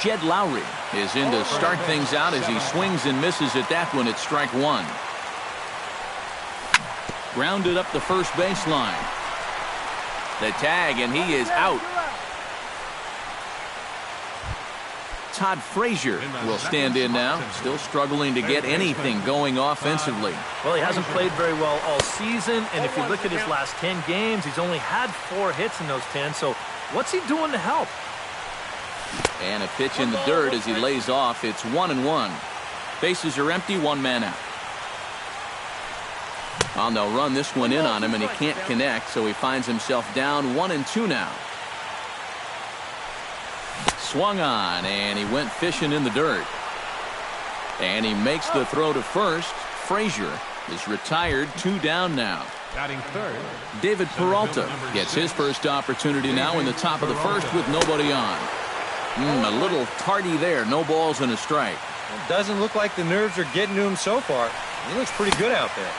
Jed Lowry is in to start things out as he swings and misses at that one at strike one. Grounded up the first baseline. The tag, and he is out. Todd Frazier will stand in now, still struggling to get anything going offensively. Well, he hasn't played very well all season, and if you look at his last 10 games, he's only had 4 hits in those 10, so what's he doing to help? And a pitch in the dirt as he lays off. It's 1-1. Bases are empty, 1 man out. Well, they'll run this one in on him, and he can't connect, so he finds himself down 1-2 now. Swung on, and he went fishing in the dirt. And he makes the throw to first. Frazier is retired, 2 down now. Batting third, David Peralta gets his first opportunity now in the top of the first with nobody on. A little tardy there, no balls and a strike. It doesn't look like the nerves are getting to him so far. He looks pretty good out there.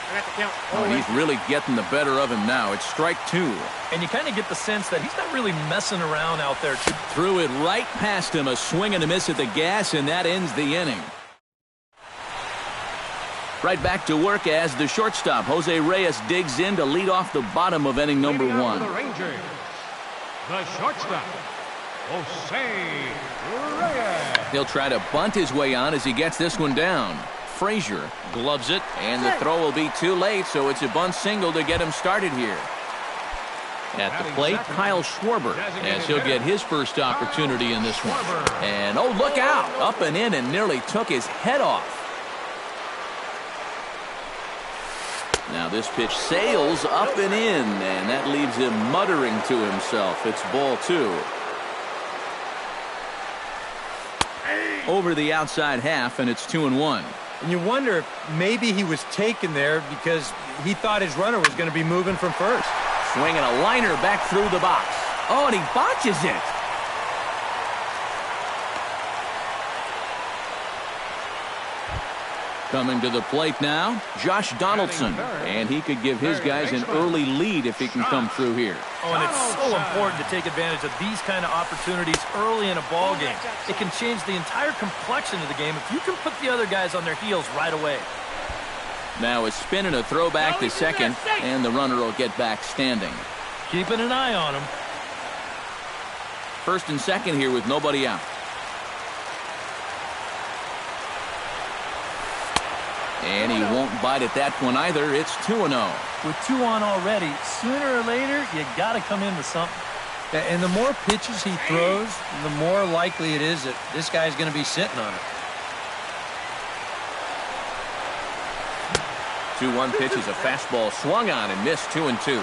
Oh, he's really getting the better of him now. It's strike 2. And you kind of get the sense that he's not really messing around out there. Threw it right past him, a swing and a miss at the gas, and that ends the inning. Right back to work as the shortstop, Jose Reyes, digs in to lead off the bottom of inning number 1. the Rangers, the shortstop, Jose Reyes. He'll try to bunt his way on as he gets this one down. Frazier gloves it, and the throw will be too late, so it's a bunt single to get him started here. At the plate, Kyle Schwarber, as he'll get his first opportunity in this one. And, oh, look out! Up and in and nearly took his head off. Now this pitch sails up and in, and that leaves him muttering to himself. It's ball 2. Over the outside half, and it's 2-1. And you wonder if maybe he was taken there because he thought his runner was going to be moving from first. Swinging a liner back through the box. Oh, and he botches it. Coming to the plate now, Josh Donaldson. And he could give his guys an early lead if he can come through here. Oh, and it's so important to take advantage of these kind of opportunities early in a ball game. It can change the entire complexion of the game if you can put the other guys on their heels right away. Now a spin and a throw back to second, and the runner will get back standing. Keeping an eye on him. First and second here with nobody out. And he won't bite at that one either. It's 2-0. With 2 on already, sooner or later, you got to come in with something. And the more pitches he throws, the more likely it is that this guy's going to be sitting on it. 2-1 pitch is a fastball swung on and missed. 2-2.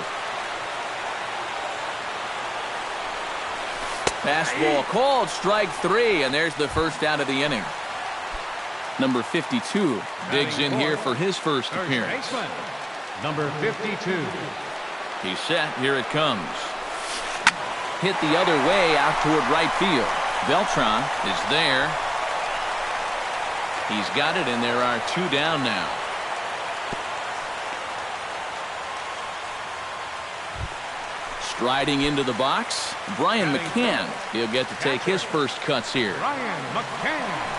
Fastball called, strike 3, and there's the first out of the inning. Number 52 digs in here for his first appearance. Number 52. He's set. Here it comes. Hit the other way out toward right field. Beltran is there. He's got it, and there are 2 down now. Striding into the box, Brian McCann. He'll get to take his first cuts here. Brian McCann.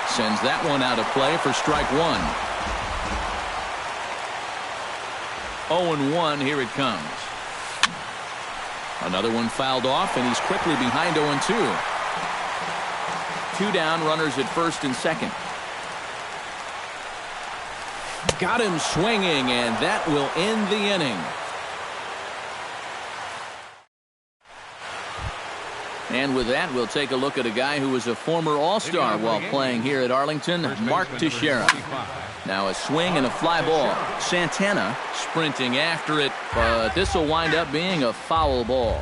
Sends that one out of play for strike 1. 0-1, here it comes. Another one fouled off, and he's quickly behind 0-2. 2 down, runners at first and second. Got him swinging, and that will end the inning. And with that, we'll take a look at a guy who was a former All-Star while playing here at Arlington, Mark Teixeira. Now a swing and a fly ball. Santana sprinting after it, but this will wind up being a foul ball.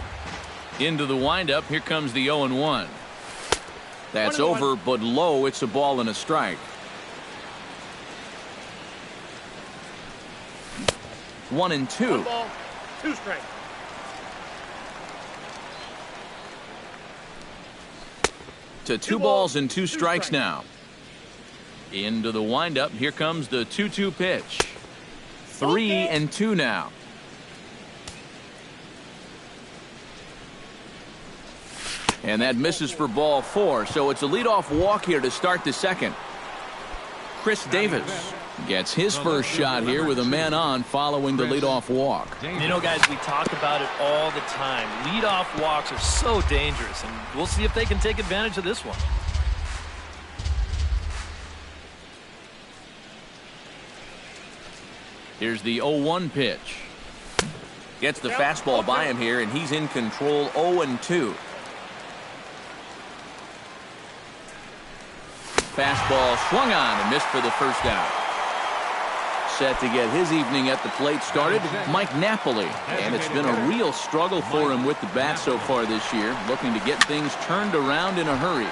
Into the windup, here comes the 0-1. That's over, but low. It's a ball and a strike. One and two. 1 ball, 2 strikes. To 2 balls and 2 strikes now. Into the windup. Here comes the 2-2 pitch. 3-2 now. And that misses for ball 4, so it's a leadoff walk here to start the second. Chris Davis gets his first shot here with a man on following the leadoff walk. You know, guys, we talk about it all the time. Leadoff walks are so dangerous, and we'll see if they can take advantage of this one. Here's the 0-1 pitch. Gets the fastball by him here, and he's in control 0-2. Fastball swung on and missed for the first out. Set to get his evening at the plate started, Mike Napoli. And it's been a real struggle for him with the bat so far this year, looking to get things turned around in a hurry.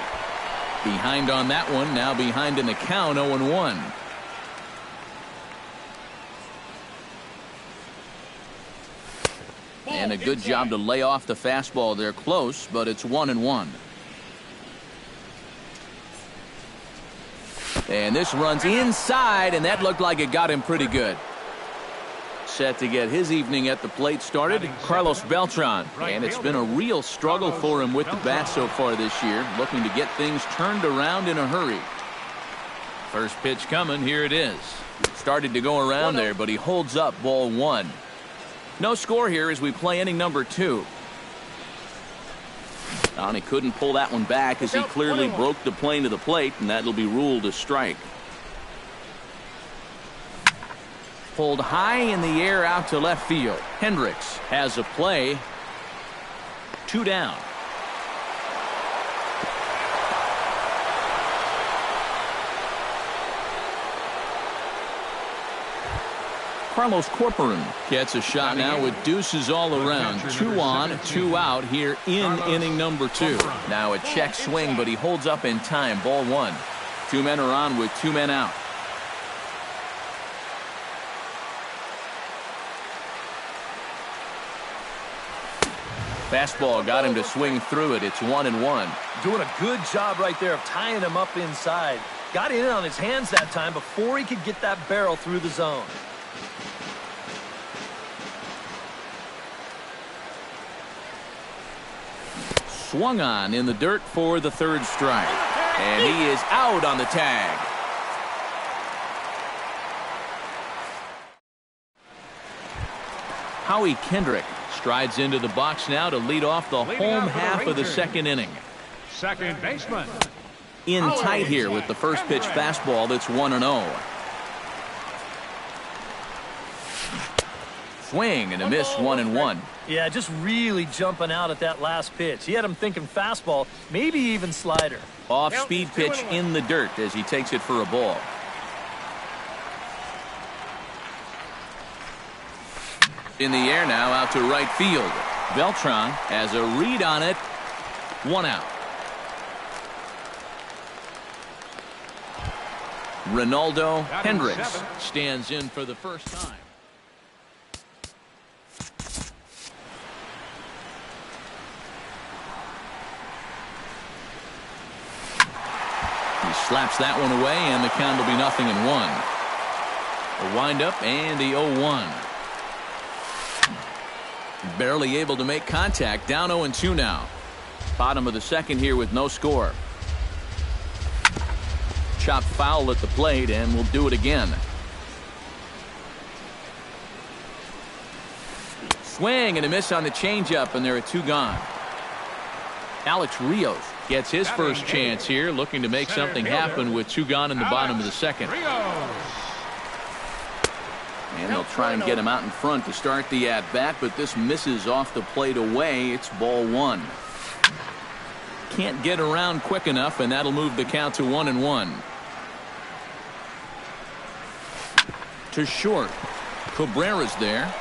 Behind on that one, now behind in the count, 0-1. And a good job to lay off the fastball there close, but it's 1-1. And this runs inside, and that looked like it got him pretty good. Set to get his evening at the plate started, Carlos Beltran. And it's been a real struggle for him with the bat so far this year, looking to get things turned around in a hurry. First pitch coming, here it is. Started to go around there, but he holds up ball 1. No score here as we play inning number 2. And he couldn't pull that one back as he clearly broke the plane to the plate, and that'll be ruled a strike. Pulled high in the air out to left field. Hendricks has a play. 2 down. Carlos Corcoran gets a shot now with deuces all around. 2 on, 2 out here in inning number 2. Now a check swing, but he holds up in time. Ball 1. 2 men are on with 2 men out. Fastball got him to swing through it. It's 1-1. Doing a good job right there of tying him up inside. Got in on his hands that time before he could get that barrel through the zone. Swung on in the dirt for the 3rd strike. And he is out on the tag. Howie Kendrick strides into the box now to lead off the home half of the 2nd inning. Second baseman. In tight here with the first pitch fastball that's 1-0. Swing and a miss, 1-1. Yeah, just really jumping out at that last pitch. He had him thinking fastball, maybe even slider. Off-speed pitch in the dirt as he takes it for a ball. In the air now out to right field. Beltran has a read on it. 1 out. Ronaldo Hendricks stands in for the first time. He slaps that one away, and the count will be 0-1. A windup and the 0-1. Barely able to make contact. Down 0-2 now. Bottom of the 2nd here with no score. Chopped foul at the plate, and we'll do it again. Swing and a miss on the changeup, and there are 2 gone. Alex Rios gets his first chance here, looking to make something happen with 2 gone in the bottom of the 2nd. And they'll try and get him out in front to start the at-bat, but this misses off the plate away. It's ball 1. Can't get around quick enough, and that'll move the count to 1-1. To short. Cabrera's there.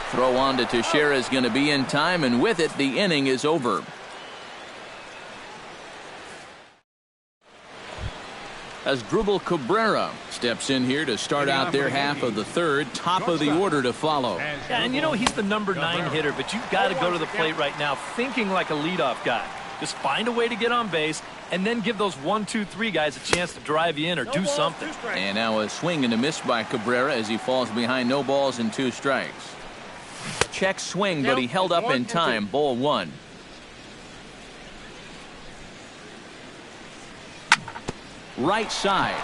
Throw on to Teixeira is going to be in time, and with it, the inning is over. Asdrubal Cabrera steps in here to start out their half of the 3rd. Top of the order to follow. Yeah, and you know he's the number 9 hitter, but you've got to go to the plate right now thinking like a leadoff guy. Just find a way to get on base and then give those 1, 2, 3 guys a chance to drive you in or do something. And now a swing and a miss by Cabrera as he falls behind no balls and 2 strikes. Check swing, but he held up in time. Ball 1. Right side.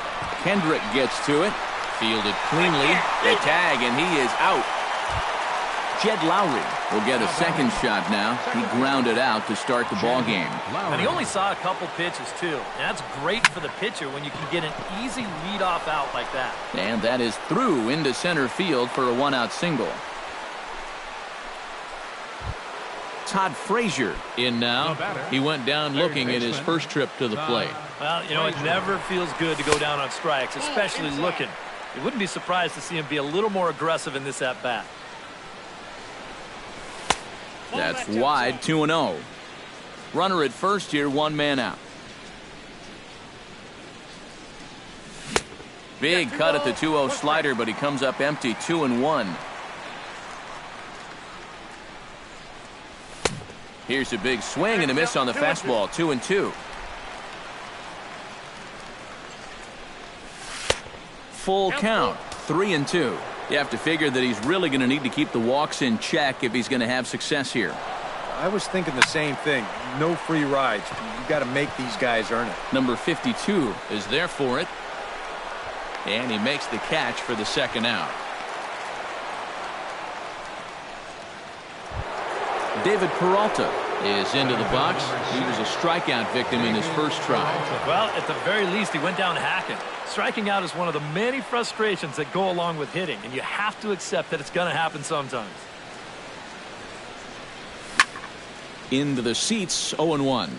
Kendrick gets to it. Fielded cleanly. They tag, and he is out. Jed Lowry will get a second shot now. He grounded out to start the ball game. And he only saw a couple pitches, too. And that's great for the pitcher when you can get an easy leadoff out like that. And that is through into center field for a one-out single. Todd Frazier in now. He went down looking at his first trip to the plate. Well, you know, it never feels good to go down on strikes, especially looking. You wouldn't be surprised to see him be a little more aggressive in this at-bat. That's wide, 2-0. Runner at first here, one man out. Big cut at the 2-0 slider, but he comes up empty, 2-1. Here's a big swing and a miss on the fastball, 2-2. Full count, 3-2. You have to figure that he's really going to need to keep the walks in check if he's going to have success here. I was thinking the same thing. No free rides. You've got to make these guys earn it. Number 52 is there for it. And he makes the catch for the second out. David Peralta is into the box. He was a strikeout victim in his first try. Well, at the very least, he went down hacking. Striking out is one of the many frustrations that go along with hitting, and you have to accept that it's going to happen sometimes. Into the seats, 0-1.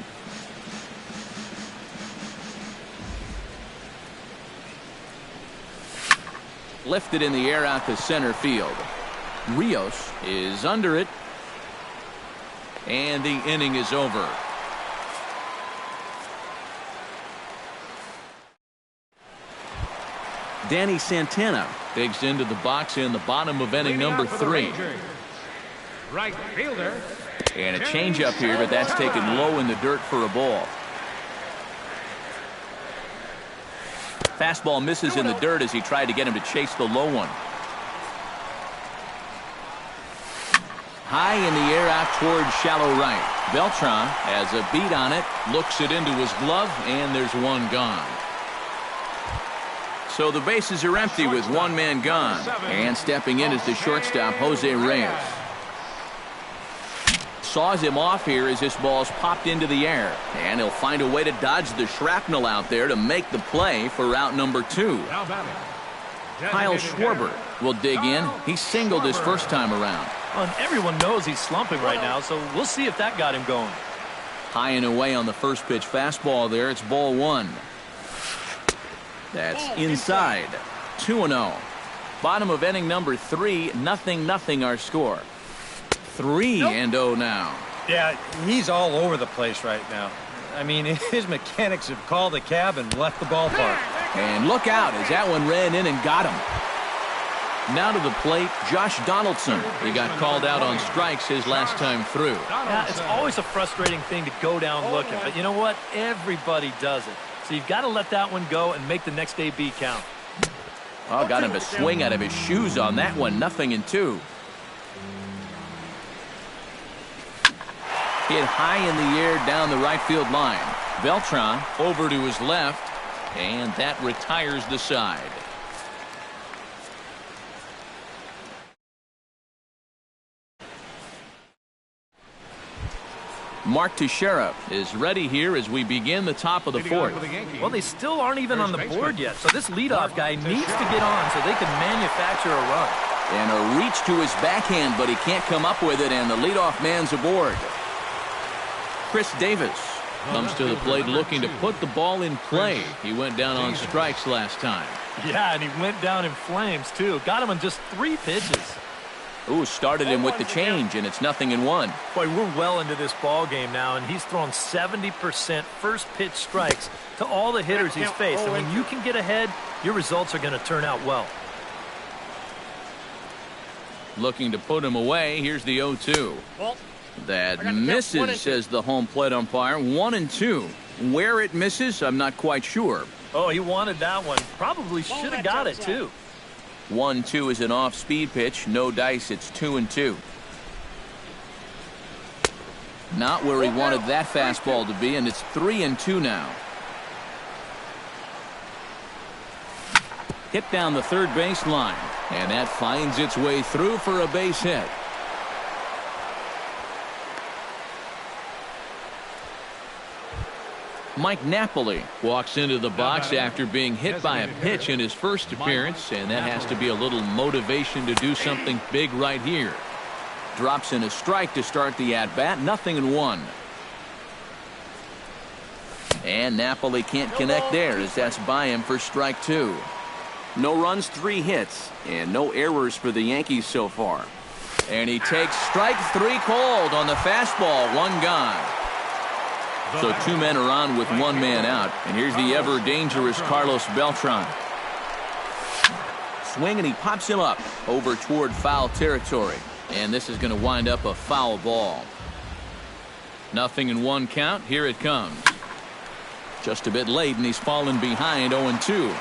Lifted in the air out to center field. Rios is under it. And the inning is over. Danny Santana digs into the box in the bottom of inning number 3. Right fielder. And a changeup here, but that's taken low in the dirt for a ball. Fastball misses in the dirt as he tried to get him to chase the low one. High in the air out towards shallow right. Beltran has a beat on it, looks it into his glove, and there's one gone. So the bases are empty with one man gone. And stepping in is the shortstop, Jose Reyes. Saws him off here as this ball's popped into the air. And he'll find a way to dodge the shrapnel out there to make the play for out number 2. Kyle Schwarber will dig in. He singled his first time around. Well, and everyone knows he's slumping right now, so we'll see if that got him going. High and away on the first pitch fastball there. It's ball 1. That's inside. 2-0. Bottom of inning number 3. 0-0 our score. 3-0 now. Yeah, he's all over the place right now. I mean, his mechanics have called a cab and left the ballpark. And look out as that one ran in and got him. Now to the plate, Josh Donaldson. He got called out on strikes his last time through. Yeah, it's always a frustrating thing to go down looking, but you know what? Everybody does it. So you've got to let that one go and make the next AB count. Oh, got him a swing out of his shoes on that one. 0-2. Hit high in the air down the right field line. Beltran over to his left, and that retires the side. Mark Teixeira is ready here as we begin the top of the 4th. Well, they still aren't even on the board yet, so this leadoff guy needs to get on so they can manufacture a run. And a reach to his backhand, but he can't come up with it, and the leadoff man's aboard. Chris Davis comes to the plate looking to put the ball in play. He went down on strikes last time. Yeah, and he went down in flames, too. Got him on just 3 pitches. Ooh, started him with the change, and it's 0-1. Boy, we're well into this ball game now, and he's thrown 70% first pitch strikes to all the hitters he's faced. And when you can get ahead, your results are going to turn out well. Looking to put him away. Here's the 0-2. That misses, says the home plate umpire. 1-2. Where it misses, I'm not quite sure. Oh, he wanted that one. Probably should have got it, too. 1-2 is an off-speed pitch. No dice. It's 2-2. Not where he wanted that fastball to be, and it's 3-2 now. hit down the third base line, and that finds its way through for a base hit. Mike Napoli walks into the box after being hit by a pitch in his first appearance, and that has to be a little motivation to do something big right here. Drops in a strike to start the at-bat, 0-1. And Napoli can't connect there as that's by him for strike 2. No runs, 3 hits, and no errors for the Yankees so far. And he takes strike 3 cold on the fastball, 1 gone. So 2 men are on with 1 man out, and here's the ever-dangerous Carlos Beltran. Swing, and he pops him up over toward foul territory. And this is going to wind up a foul ball. 0-1 count. Here it comes. Just a bit late, and he's fallen behind 0-2.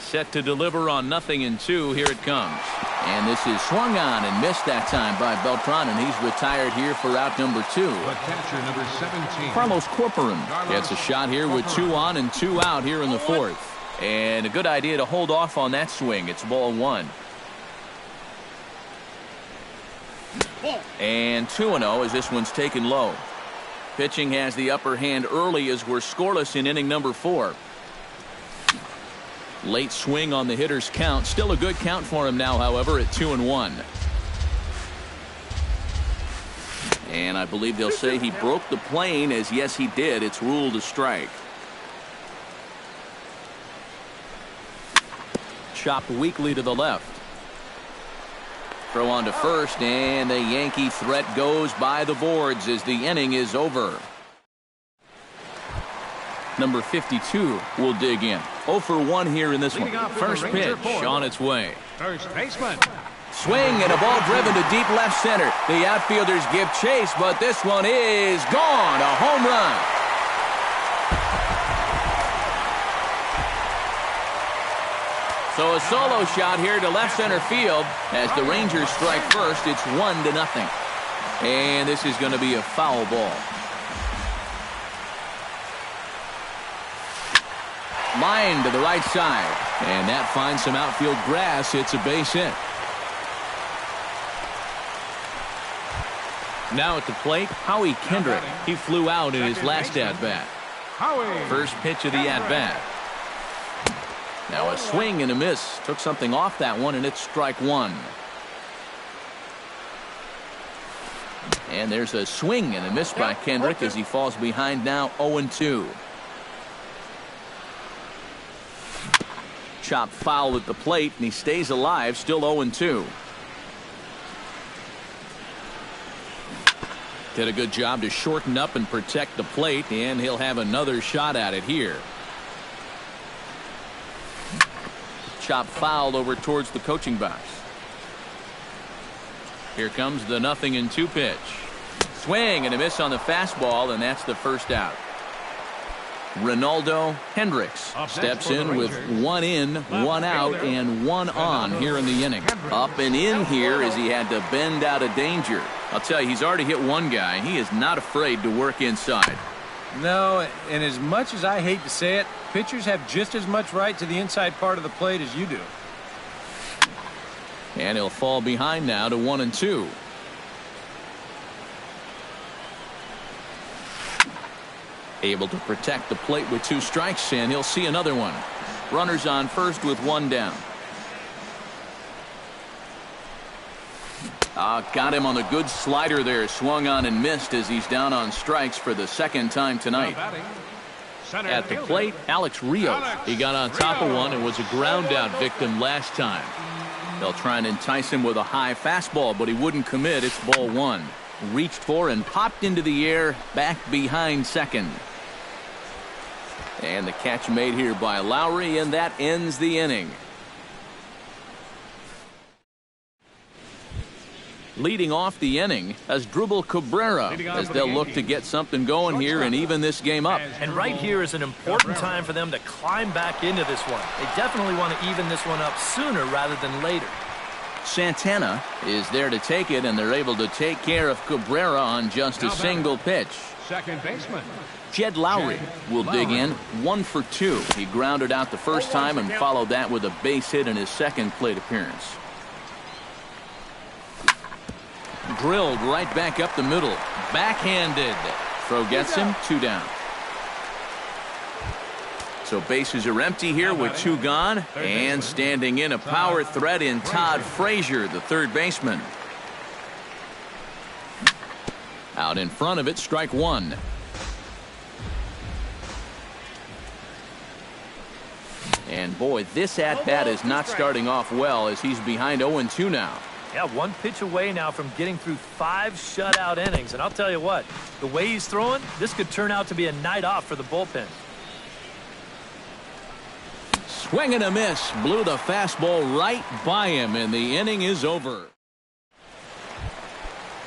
Set to deliver on 0-2. Here it comes. And this is swung on and missed that time by Beltran, and he's retired here for out number 2. The catcher, number 17. Carlos Corcoran gets a shot here with 2 on and 2 out here in the 4th. And a good idea to hold off on that swing. It's ball 1. And 2-0 as this one's taken low. Pitching has the upper hand early as we're scoreless in inning number 4. Late swing on the hitter's count. Still a good count for him now, however, at 2-1. And I believe they'll say he broke the plane, as yes, he did. It's ruled a strike. Chopped weakly to the left. Throw on to first, and the Yankee threat goes by the boards as the inning is over. Number 52 will dig in. 0 for 1 here in this one. First pitch on its way. First baseman. Swing and a ball driven to deep left center. The outfielders give chase, but this one is gone. A home run. So a solo shot here to left center field as the Rangers strike first. It's 1-0. And this is going to be a foul ball. Line to the right side, and that finds some outfield grass. It's a base hit. Now at the plate, Howie Kendrick. He flew out in his last at-bat. First pitch of the at-bat. Now a swing and a miss. Took something off that one, and it's strike 1. And there's a swing and a miss by Kendrick as he falls behind now 0-2. Chop foul at the plate, and he stays alive, still 0-2. Did a good job to shorten up and protect the plate, and he'll have another shot at it here. Chop foul over towards the coaching box. Here comes the 0-2 pitch. Swing and a miss on the fastball, and that's the first out. Ronaldo Hendricks steps in with 1 in, 1 out, and 1 on here in the inning. Up and in here as he had to bend out of danger. I'll tell you, he's already hit 1 guy. He is not afraid to work inside. No, and as much as I hate to say it, pitchers have just as much right to the inside part of the plate as you do. And he'll fall behind now to 1-2. Able to protect the plate with 2 strikes, and he'll see another one. Runners on first with 1 down. Got him on the good slider there. Swung on and missed as he's down on strikes for the 2nd time tonight. At the plate, Alex Rios. He got on top of one and was a ground out victim last time. They'll try and entice him with a high fastball, but he wouldn't commit. It's ball 1. Reached for and popped into the air, back behind second. And the catch made here by Lowry, and that ends the inning. Leading off the inning as Asdrubal Cabrera, as they'll look to get something going here and even this game up. And right here is an important time for them to climb back into this one. They definitely want to even this one up sooner rather than later. Santana is there to take it, and they're able to take care of Cabrera on just a single pitch. Second baseman. Jed Lowry will dig in 1 for 2. He grounded out the first time and followed that with a base hit in his second plate appearance. Drilled right back up the middle. Backhanded. Throw gets him, 2 down. So bases are empty here with 2 gone. And standing in a power threat in Todd Frazier, the third baseman. Out in front of it, strike 1. And boy, this at-bat is not starting off well as he's behind 0-2 now. Yeah, 1 pitch away now from getting through 5 shutout innings. And I'll tell you what, the way he's throwing, this could turn out to be a night off for the bullpen. Swing and a miss. Blew the fastball right by him, and the inning is over.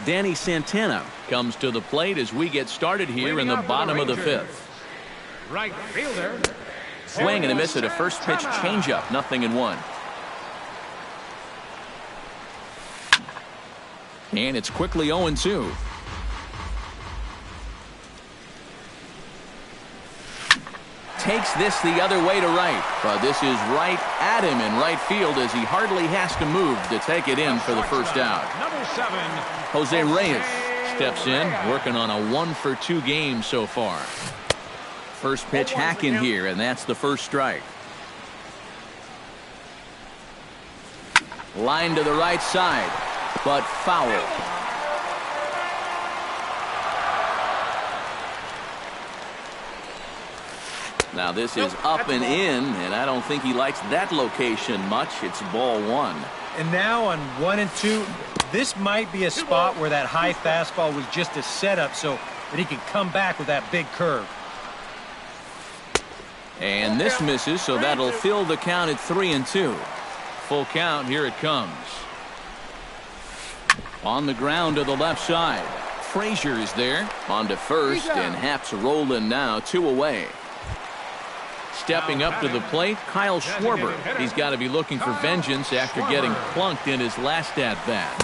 Danny Santana comes to the plate as we get started here in the bottom of the 5th. Right fielder. Swing and a miss at a first pitch changeup. 0-1. And it's quickly 0-2. Takes this the other way to right, but this is right at him in right field as he hardly has to move to take it in for the first out. Number 7. Jose Reyes steps in, working on a 1 for 2 game so far. First pitch hacking here, and that's the first strike. Line to the right side, but foul. Now this is up and in, and I don't think he likes that location much. It's ball 1. And now on 1 and 2, this might be a spot where that high fastball was just a setup so that he can come back with that big curve. And this misses, so that'll fill the count at 3-2. Full count, here it comes. On the ground to the left side. Frazier is there. On to first, and Happ's rolling now, 2 away. Stepping up to the plate, Kyle Schwarber. He's got to be looking for vengeance after getting plunked in his last at-bat.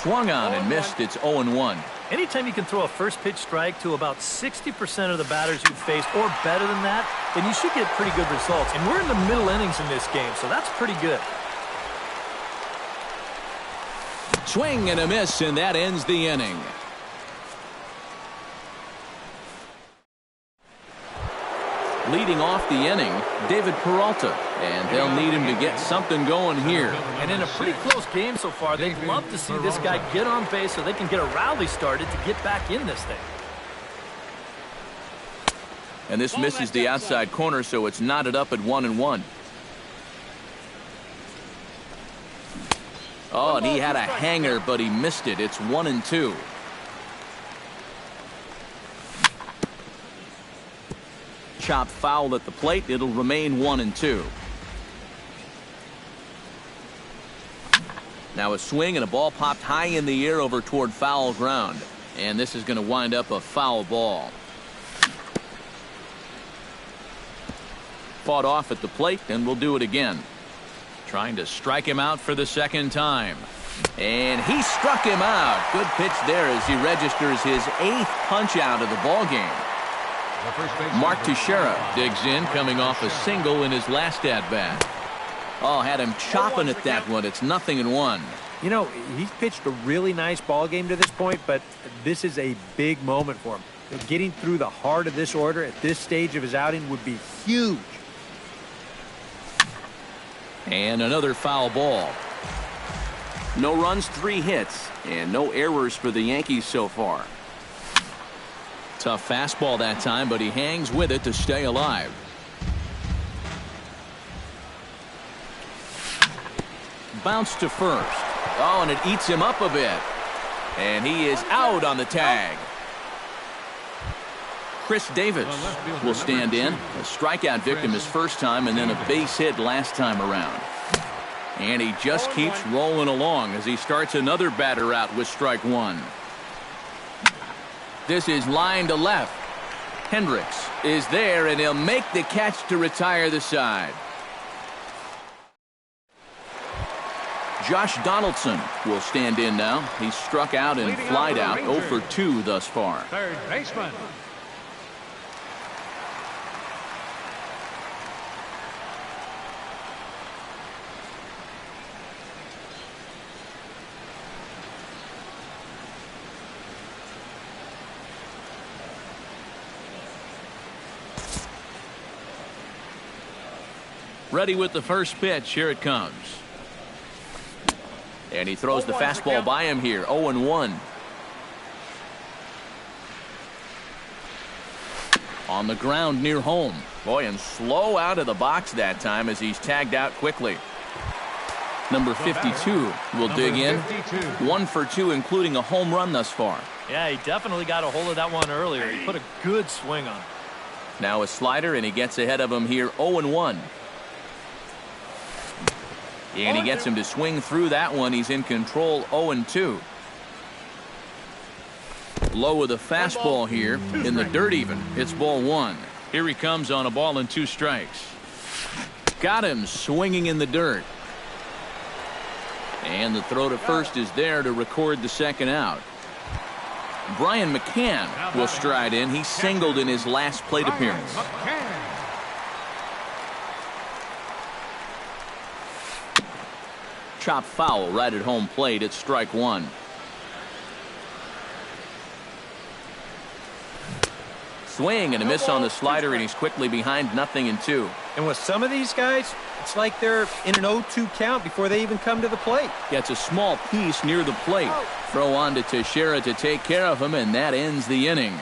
Swung on and missed. It's 0-1. Anytime you can throw a first pitch strike to about 60% of the batters you've faced or better than that, then you should get pretty good results. And we're in the middle innings in this game, so that's pretty good. Swing and a miss, and that ends the inning. Leading off the inning, David Peralta, and they'll need him to get something going here. And in a pretty close game so far, they'd love to see this guy get on base so they can get a rally started to get back in this thing. And this misses the outside corner, so it's knotted up at 1-1. Oh, and he had a hanger, but he missed it. It's 1-2. Chop foul at the plate. It'll remain 1-2. Now a swing and a ball popped high in the air over toward foul ground. And this is going to wind up a foul ball. Fought off at the plate, and we'll do it again. Trying to strike him out for the second time. And he struck him out. Good pitch there as he registers his 8th punch out of the ball game. Mark Teixeira digs in, coming off a single in his last at-bat. Oh, had him chopping at that one. It's 0-1. You know, he's pitched a really nice ball game to this point, but this is a big moment for him. Getting through the heart of this order at this stage of his outing would be huge. And another foul ball. No runs, 3 hits, and no errors for the Yankees so far. Tough fastball that time, but he hangs with it to stay alive. Bounce to first. Oh, and it eats him up a bit. And he is out on the tag. Chris Davis will stand in. A strikeout victim his first time, and then a base hit last time around. And he just keeps rolling along as he starts another batter out with strike 1. This is line to left. Hendricks is there, and he'll make the catch to retire the side. Josh Donaldson will stand in now. He's struck out and flied out 0 for 2 thus far. Third baseman. Ready with the first pitch. Here it comes. And he throws the fastball by him here. 0-1. On the ground near home. Boy, and slow out of the box that time as he's tagged out quickly. Number 52 will dig in. 1 for 2, including a home run thus far. Yeah, he definitely got a hold of that one earlier. He put a good swing on it. Now a slider, and he gets ahead of him here. 0-1. And he gets him to swing through that one. He's in control. 0-2. Low with a fastball here in the dirt even. It's ball 1. Here he comes on a ball and 2 strikes. Got him swinging in the dirt. And the throw to first is there to record the second out. Brian McCann will stride in. He singled in his last plate appearance. Chop foul right at home plate. It's strike 1. Swing and a miss on the slider, and he's quickly behind 0-2. And with some of these guys, it's like they're in an 0-2 count before they even come to the plate. Gets a small piece near the plate. Throw on to Teixeira to take care of him, and that ends the inning.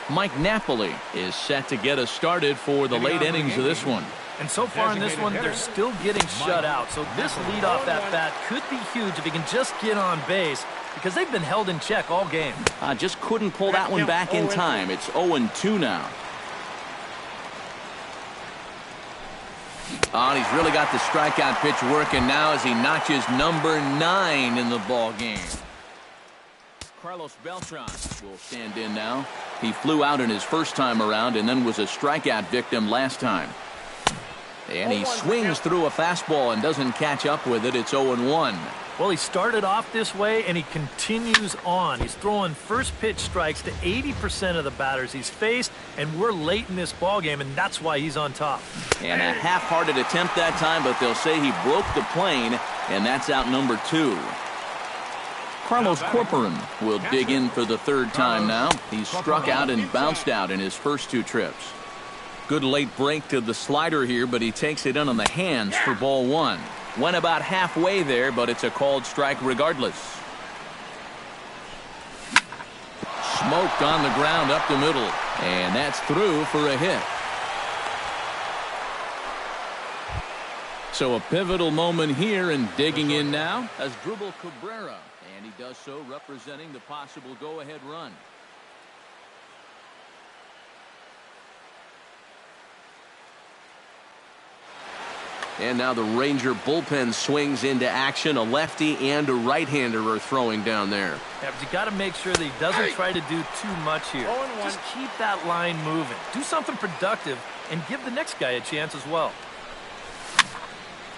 Mike Napoli is set to get us started for the late innings of this one. And so far in this one, they're still getting shut out. So this leadoff at bat could be huge if he can just get on base, because they've been held in check all game. Just couldn't pull that one back in time. It's 0-2 now. And he's really got the strikeout pitch working now as he notches number 9 in the ball game. Carlos Beltran will stand in now. He flew out in his first time around and then was a strikeout victim last time. And he swings through a fastball and doesn't catch up with it. It's 0-1. Well, he started off this way, and he continues on. He's throwing first pitch strikes to 80% of the batters he's faced, and we're late in this ballgame, and that's why he's on top. And a half-hearted attempt that time, but they'll say he broke the plane, and that's out number 2. Carlos Corcoran will dig in for the third time now. He's struck out and bounced out in his first 2 trips. Good late break to the slider here, but he takes it in on the hands for ball 1. Went about halfway there, but it's a called strike regardless. Smoked on the ground up the middle, and that's through for a hit. So a pivotal moment here, and digging in now as Dribble Cabrera, and he does so representing the possible go-ahead run. And now the Ranger bullpen swings into action. A lefty and a right-hander are throwing down there. Yeah, but you got to make sure that he doesn't try to do too much here. Just keep that line moving. Do something productive and give the next guy a chance as well.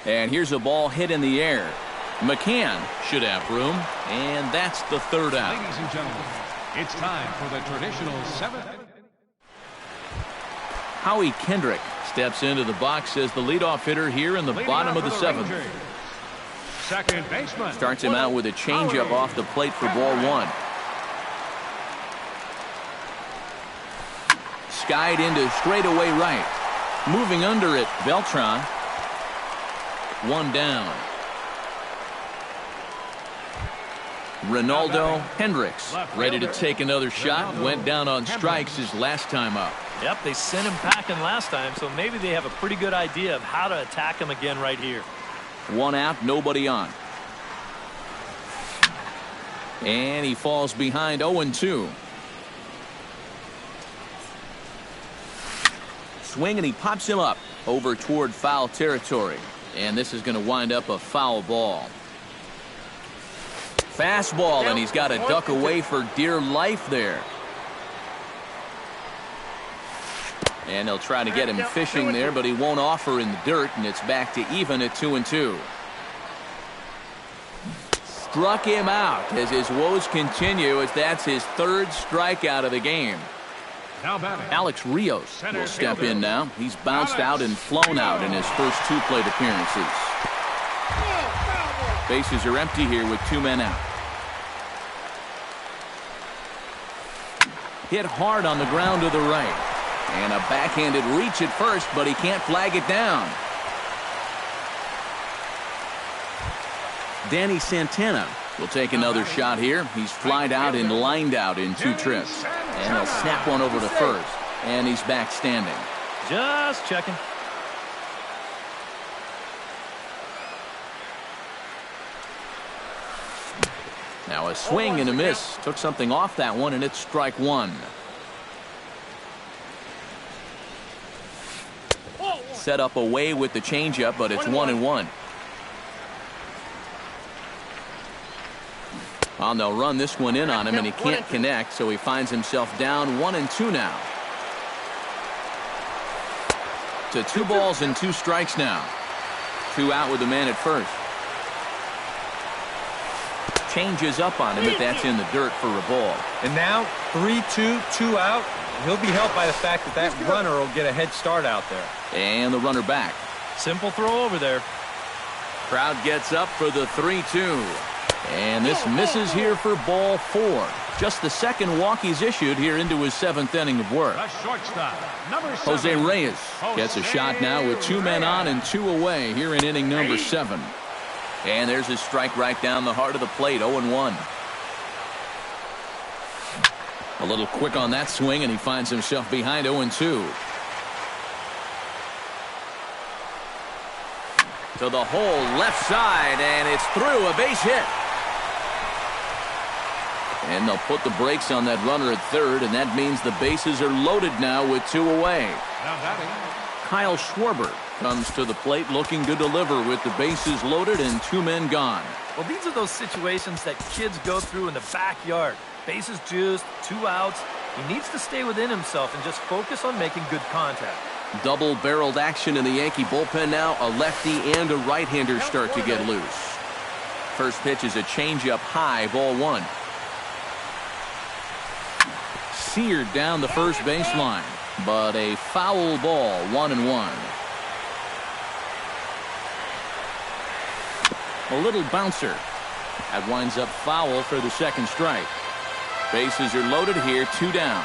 And here's a ball hit in the air. McCann should have room, and that's the third out. Ladies and gentlemen, it's time for the traditional 7th. Howie Kendrick steps into the box as the leadoff hitter here in the bottom of the 7th. Second baseman. Starts him out with a changeup off the plate for ball 1. Skied into straightaway right. Moving under it, Beltran. 1 down. Ronaldo Hendricks ready to take another shot. Went down on strikes his last time up. Yep, they sent him packing last time, so maybe they have a pretty good idea of how to attack him again right here. 1 out, nobody on. And he falls behind 0-2. Swing, and he pops him up over toward foul territory. And this is going to wind up a foul ball. Fastball, and he's got to duck away for dear life there. And they'll try to get him fishing there, but he won't offer in the dirt, and it's back to even at 2-2. Struck him out as his woes continue, as that's his third strikeout of the game. Now batting, Alex Rios will step in now. He's bounced out and flown out in his first 2 plate appearances. Bases are empty here with 2 men out. Hit hard on the ground to the right. And a backhanded reach at first, but he can't flag it down. Danny Santana will take another shot here. He's flied out and lined out in 2 trips. And he'll snap one over to first. And he's back standing. Just checking. Now a swing and a miss. Took something off that one, and it's strike 1. Set up away with the changeup, but it's 1-1. Well, they'll run this one in on him, and he can't connect, so he finds himself down 1-2 now. To 2 balls and 2 strikes now. 2 out with the man at first. Changes up on him, but that's in the dirt for a ball. And now 3-2, 2 out. He'll be helped by the fact that that runner will get a head start out there. And the runner back. Simple throw over there. Crowd gets up for the 3-2. And this misses here for ball 4. Just the second walk he's issued here into his 7th inning of work. the shortstop, number 7. Jose Reyes gets a shot now with 2 men on and 2 away here in inning number 7. And there's his strike right down the heart of the plate, 0-1. A little quick on that swing, and he finds himself behind 0-2. To the hole left side, and it's through, a base hit. And they'll put the brakes on that runner at third, and that means the bases are loaded now with 2 away. Now batting, Kyle Schwarber comes to the plate looking to deliver with the bases loaded and 2 men gone. Well, these are those situations that kids go through in the backyard. Bases juiced, 2 outs. He needs to stay within himself and just focus on making good contact. Double-barreled action in the Yankee bullpen now. A lefty and a right-hander start to get loose. First pitch is a changeup high, ball 1. Seared down the first baseline, but a foul ball, 1-1. A little bouncer. That winds up foul for the second strike. Bases are loaded here, 2 down.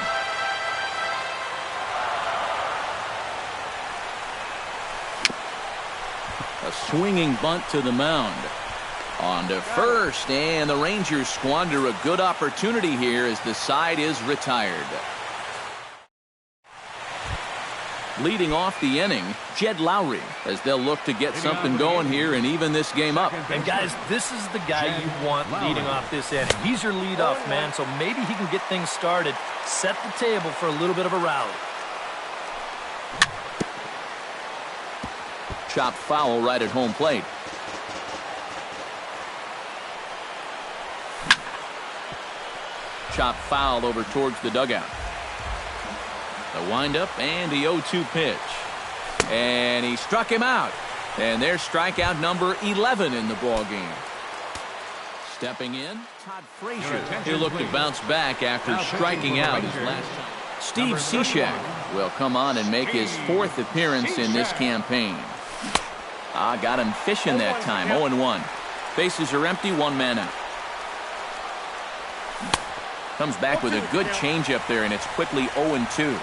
A swinging bunt to the mound. On to first, and the Rangers squander a good opportunity here as the side is retired. Leading off the inning, Jed Lowry, as they'll look to get something going here and even this game up. And guys, this is the guy you want leading off this inning. He's your leadoff man, so maybe he can get things started, set the table for a little bit of a rally. Chopped foul right at home plate. Chopped foul over towards the dugout. The windup and the 0-2 pitch. And he struck him out. And there's strikeout number 11 in the ball game. Stepping in, Todd Frazier. He'll look to bounce back after striking out his last time. Steve Cishek will come on and make his 4th appearance in this campaign. Got him fishing that time, 0-1. Bases are empty, 1 man out. Comes back with a good changeup there, and it's quickly 0-2.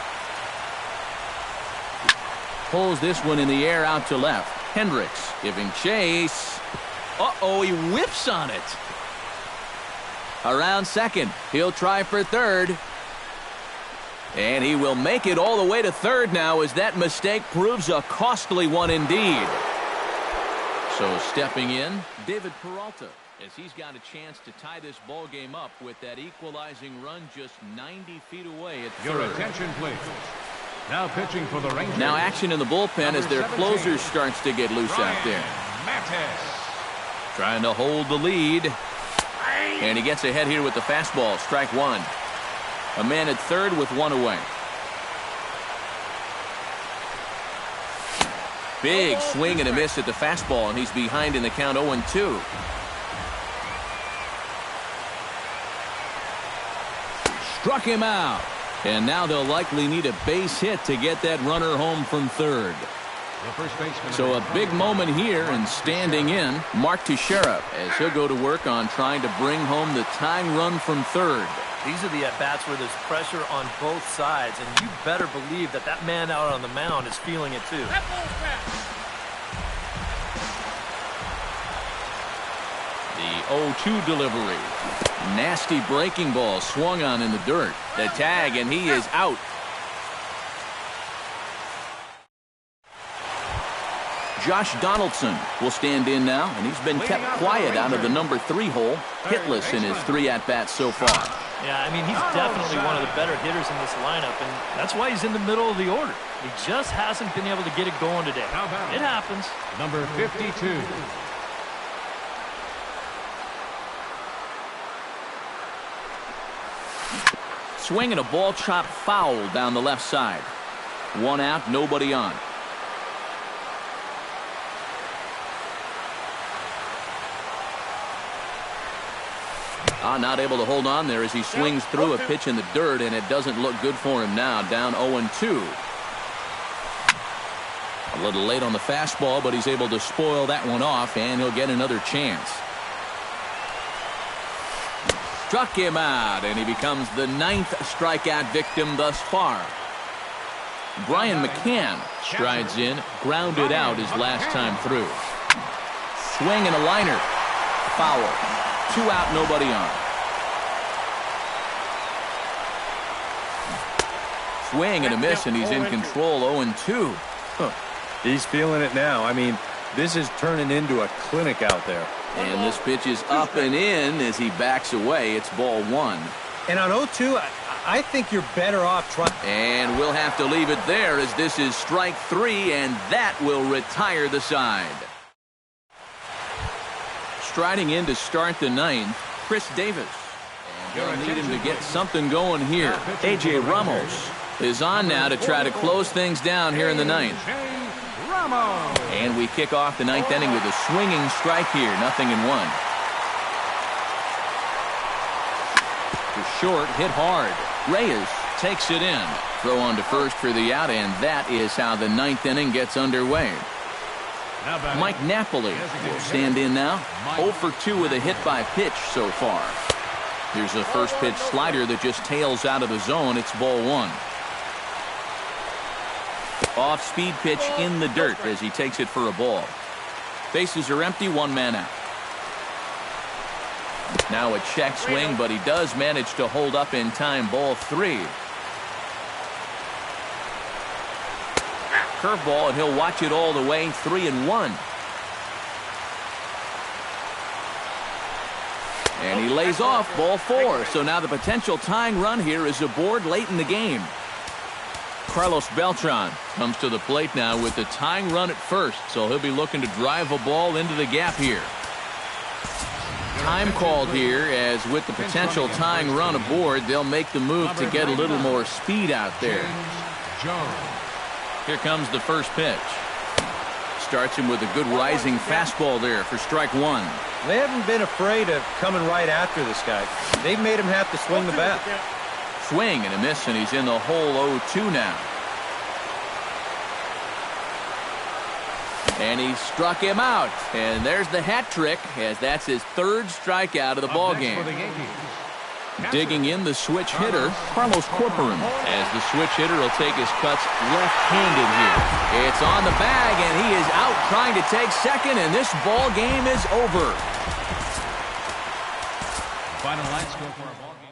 Pulls this one in the air out to left. Hendricks giving chase. Uh-oh, he whiffs on it. Around second. He'll try for third. And he will make it all the way to third now as that mistake proves a costly one indeed. So stepping in, David Peralta, as he's got a chance to tie this ball game up with that equalizing run just 90 feet away at third. your attention, please. Now pitching for the Rangers. Now action in the bullpen as their closer starts to get loose out there. Matis. Trying to hold the lead. And he gets ahead here with the fastball, strike 1. A man at third with 1 away. Big swing and a miss at the fastball, and he's behind in the count 0-2. Struck him out. And now they'll likely need a base hit to get that runner home from third. So a big moment here, and standing in, Mark Teixeira, as he'll go to work on trying to bring home the tying run from third. These are the at-bats where there's pressure on both sides, and you better believe that that man out on the mound is feeling it too. The 0-2 delivery. Nasty breaking ball swung on in the dirt. The tag, and he is out. Josh Donaldson will stand in now, and he's been kept quiet out of the number 3 hole, hitless in his 3 at-bats so far. Yeah, I mean, he's definitely one of the better hitters in this lineup, and that's why he's in the middle of the order. He just hasn't been able to get it going today. It happens. Number 52. Swing and a ball chopped foul down the left side. 1 out, nobody on. Not able to hold on there as he swings through a pitch in the dirt, and it doesn't look good for him now. Down 0-2. A little late on the fastball, but he's able to spoil that one off, and he'll get another chance. Struck him out, and he becomes the 9th strikeout victim thus far. Brian McCann strides in, grounded out his last time through. Swing and a liner. Foul. 2 out, nobody on. Swing and a miss, and he's in control. 0-2. He's feeling it now. I mean, this is turning into a clinic out there. And this pitch is up and in as he backs away. It's ball 1. And on 0-2, I think you're better off trying. And we'll have to leave it there as this is strike 3, and that will retire the side. Striding in to start the 9th, Chris Davis. And they'll need him to get something going here. A.J. Ramos is on now to try to close things down here in the 9th. And we kick off the 9th inning with a swinging strike here. 0-1. To short, hit hard. Reyes takes it in. Throw on to first for the out, and that is how the 9th inning gets underway. Mike Napoli will stand in now. 0 for 2 with a hit by pitch so far. Here's a first pitch slider that just tails out of the zone. It's ball 1. Off-speed pitch in the dirt as he takes it for a ball. Bases are empty, 1 man out. Now a check swing, but he does manage to hold up in time. Ball 3. Curveball, and he'll watch it all the way. 3-1. And he lays off. Ball 4. So now the potential tying run here is aboard late in the game. Carlos Beltran comes to the plate now with the tying run at first, so he'll be looking to drive a ball into the gap here. Time called here, as with the potential tying run aboard, they'll make the move to get a little more speed out there. Here comes the first pitch. Starts him with a good rising fastball there for strike 1. They haven't been afraid of coming right after this guy. They've made him have to swing the bat. Swing and a miss, and he's in the hole. 0-2 now. And he struck him out. And there's the hat trick, as that's his 3rd strikeout of the ball game. Digging in the switch hitter, Carlos Corcoran, as the switch hitter will take his cuts left-handed here. It's on the bag, and he is out trying to take second, and this ball game is over. Final line score for our ball game.